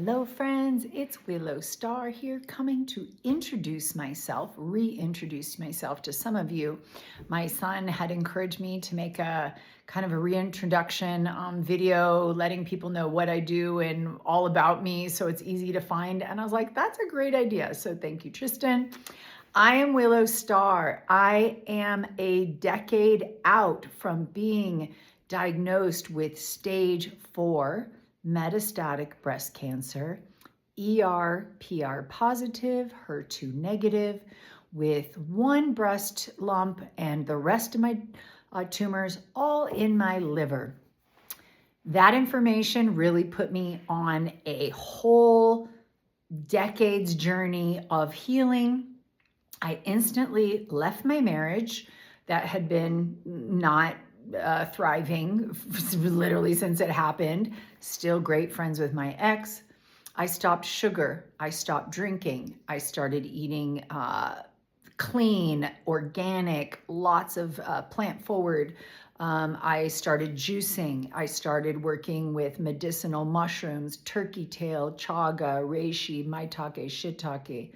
Hello friends, it's Willow Star here coming to reintroduce myself to some of you. My son had encouraged me to make a kind of a reintroduction video letting people know what I do and all about me so it's easy to find. And I was like, that's a great idea. So thank you, Tristan. I am Willow Star. I am a decade out from being diagnosed with stage 4 metastatic breast cancer, ER/PR positive, HER2 negative, with one breast lump and the rest of my tumors all in my liver. That information really put me on a whole decade's journey of healing. I instantly left my marriage that had been not thriving literally since it happened. Still great friends with my ex. I stopped sugar. I stopped drinking. I started eating clean, organic, lots of plant forward. I started juicing. I started working with medicinal mushrooms, turkey tail, chaga, reishi, maitake, shiitake.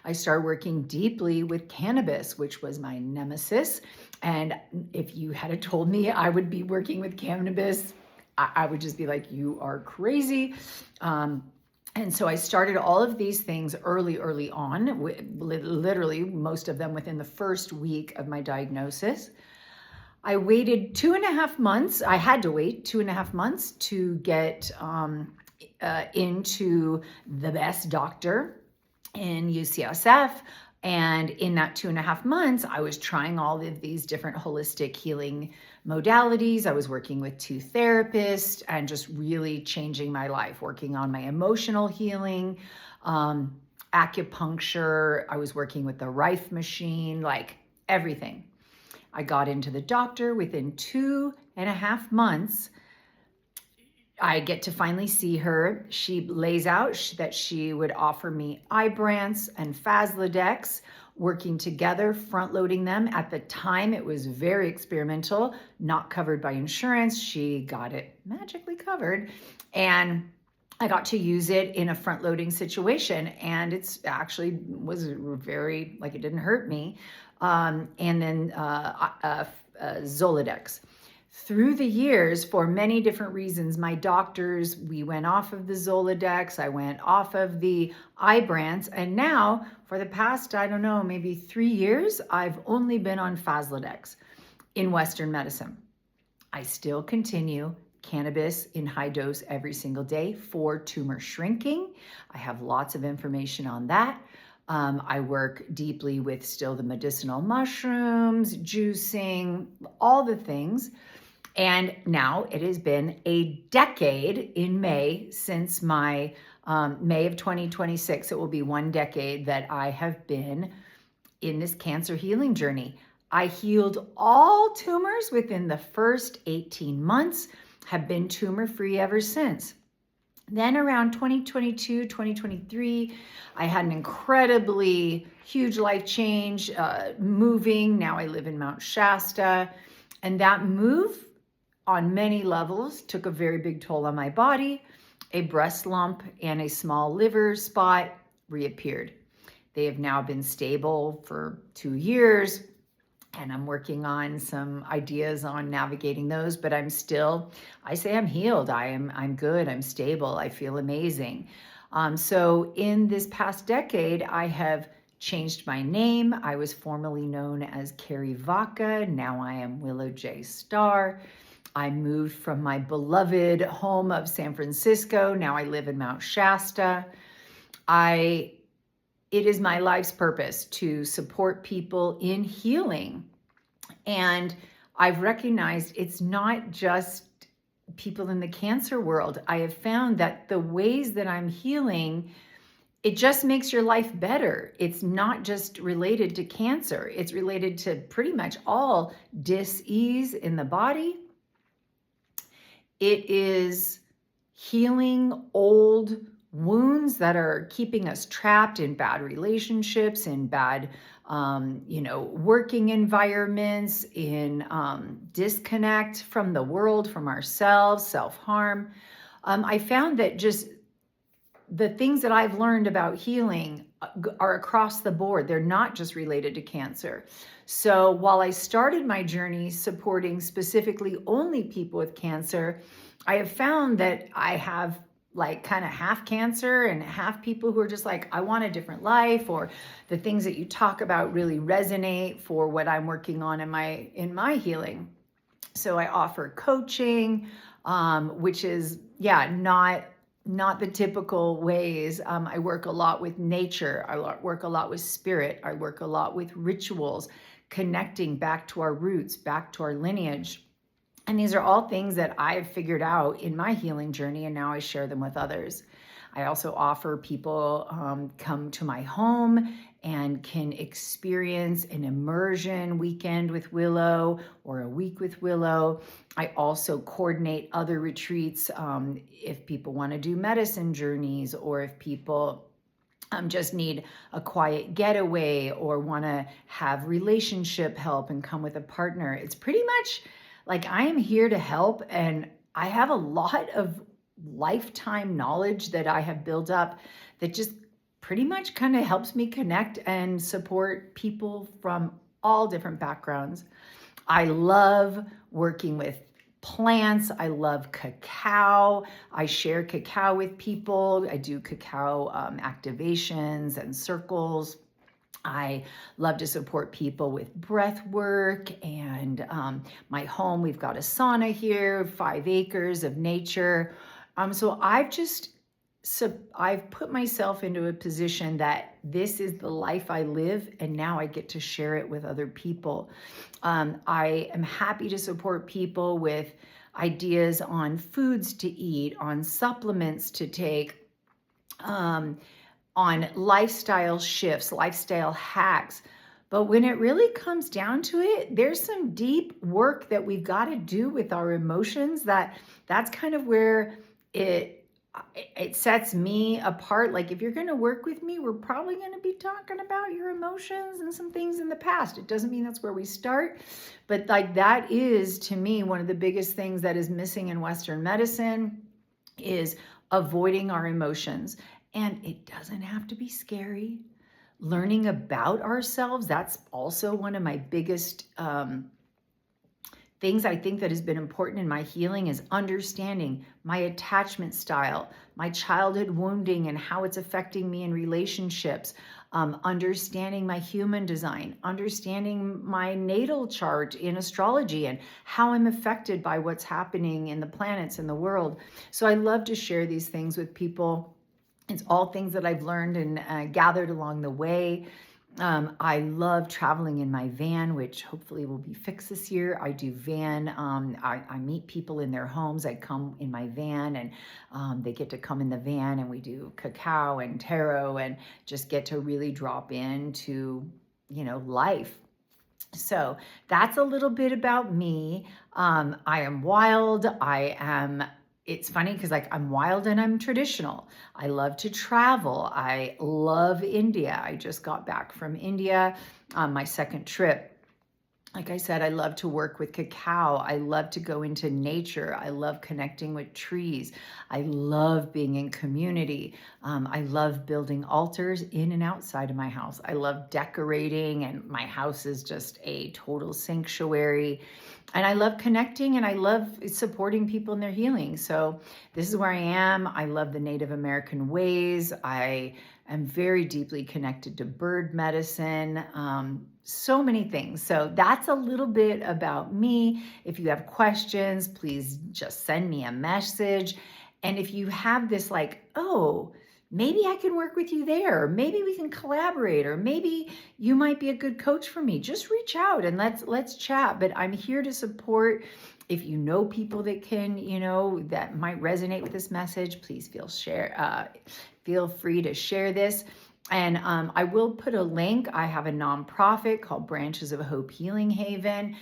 I started working deeply with cannabis, which was my nemesis. And if you had told me I would be working with cannabis, I would just be like, you are crazy. And so I started all of these things early on, literally most of them within the first week of my diagnosis. I waited 2.5 months. I had to wait 2.5 months to get into the best doctor in UCSF. And in that 2.5 months, I was trying all of these different holistic healing modalities. I was working with 2 therapists and just really changing my life, working on my emotional healing, acupuncture. I was working with the Rife machine, like everything. I got into the doctor within 2.5 months. I get to finally see her. She lays out that she would offer me Ibrance and Faslodex, working together, front loading them. At the time, it was very experimental, not covered by insurance. She got it magically covered. And I got to use it in a front loading situation. And it's actually was very, like, it didn't hurt me. And then Zoladex. Through the years, for many different reasons, my doctors, we went off of the Zoladex, I went off of the Ibrance, and now for the past, I don't know, maybe 3 years, I've only been on Faslodex in Western medicine. I still continue cannabis in high dose every single day for tumor shrinking. I have lots of information on that. I work deeply with still the medicinal mushrooms, juicing, all the things. And now it has been a decade in May since my May of 2026. It will be 1 decade that I have been in this cancer healing journey. I healed all tumors within the first 18 months, have been tumor-free ever since. Then around 2022, 2023, I had an incredibly huge life change, moving. Now I live in Mount Shasta. And that move on many levels took a very big toll on my body. A breast lump and a small liver spot reappeared. They have now been stable for 2 years. And I'm working on some ideas on navigating those, but I say I'm healed. I'm good. I'm stable. I feel amazing. So in this past decade, I have changed my name. I was formerly known as Carrie Vaca. Now I am Willow J. Star. I moved from my beloved home of San Francisco. Now I live in Mount Shasta. It is my life's purpose to support people in healing. And I've recognized it's not just people in the cancer world. I have found that the ways that I'm healing, it just makes your life better. It's not just related to cancer. It's related to pretty much all dis-ease in the body. It is healing old wounds that are keeping us trapped in bad relationships, in bad, working environments, in disconnect from the world, from ourselves, self-harm. I found that just the things that I've learned about healing are across the board. They're not just related to cancer. So while I started my journey supporting specifically only people with cancer, I have found that I have like kind of half cancer and half people who are just like, I want a different life, or the things that you talk about really resonate for what I'm working on in my healing. So I offer coaching, which is, not the typical ways. I work a lot with nature. I work a lot with spirit. I work a lot with rituals, connecting back to our roots, back to our lineage. And these are all things that I've figured out in my healing journey, and now I share them with others. I also offer people come to my home and can experience an immersion weekend with Willow or a week with Willow. I also coordinate other retreats if people want to do medicine journeys, or if people just need a quiet getaway or want to have relationship help and come with a partner. It's pretty much like I am here to help, and I have a lot of lifetime knowledge that I have built up that just pretty much kind of helps me connect and support people from all different backgrounds. I love working with plants. I love cacao. I share cacao with people. I do cacao activations and circles. I love to support people with breath work, and my home, we've got a sauna here, 5 acres of nature. So I've put myself into a position that this is the life I live, and now I get to share it with other people. I am happy to support people with ideas on foods to eat, on supplements to take, on lifestyle shifts, lifestyle hacks. But when it really comes down to it, there's some deep work that we've got to do with our emotions. That's kind of where it sets me apart. Like, if you're going to work with me, we're probably going to be talking about your emotions and some things in the past. It doesn't mean that's where we start, but like, that is, to me, one of the biggest things that is missing in Western medicine is avoiding our emotions. And it doesn't have to be scary. Learning about ourselves, that's also one of my biggest things I think that has been important in my healing, is understanding my attachment style, my childhood wounding and how it's affecting me in relationships, understanding my human design, understanding my natal chart in astrology and how I'm affected by what's happening in the planets in the world. So I love to share these things with people. It's all things that I've learned and gathered along the way. I love traveling in my van, which hopefully will be fixed this year. I do van. I meet people in their homes. I come in my van, and they get to come in the van, and we do cacao and tarot and just get to really drop into, life. So that's a little bit about me. I am wild. It's funny because I'm wild and I'm traditional. I love to travel. I love India. I just got back from India on my second trip. Like I said, I love to work with cacao. I love to go into nature. I love connecting with trees. I love being in community. I love building altars in and outside of my house. I love decorating, and my house is just a total sanctuary. And I love connecting, and I love supporting people in their healing. So this is where I am. I love the Native American ways. I am very deeply connected to bird medicine. So many things. So that's a little bit about me. If you have questions, please just send me a message. And if you have this like, oh, maybe I can work with you there, or maybe we can collaborate, or maybe you might be a good coach for me, just reach out and let's chat. But I'm here to support. If you know people that can, that might resonate with this message, please feel free to share this. And I will put a link. I have a nonprofit called Branches of Hope Healing Haven.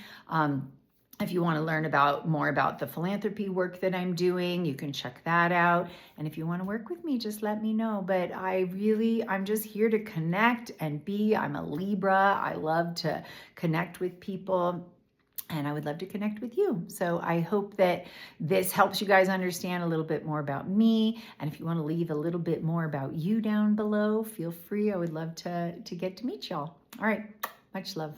If you want to learn more about the philanthropy work that I'm doing, you can check that out. And if you want to work with me, just let me know. But I'm just here to connect and I'm a Libra. I love to connect with people. and I would love to connect with you. So I hope that this helps you guys understand a little bit more about me. And if you want to leave a little bit more about you down below, feel free. I would love to get to meet y'all. All right. Much love.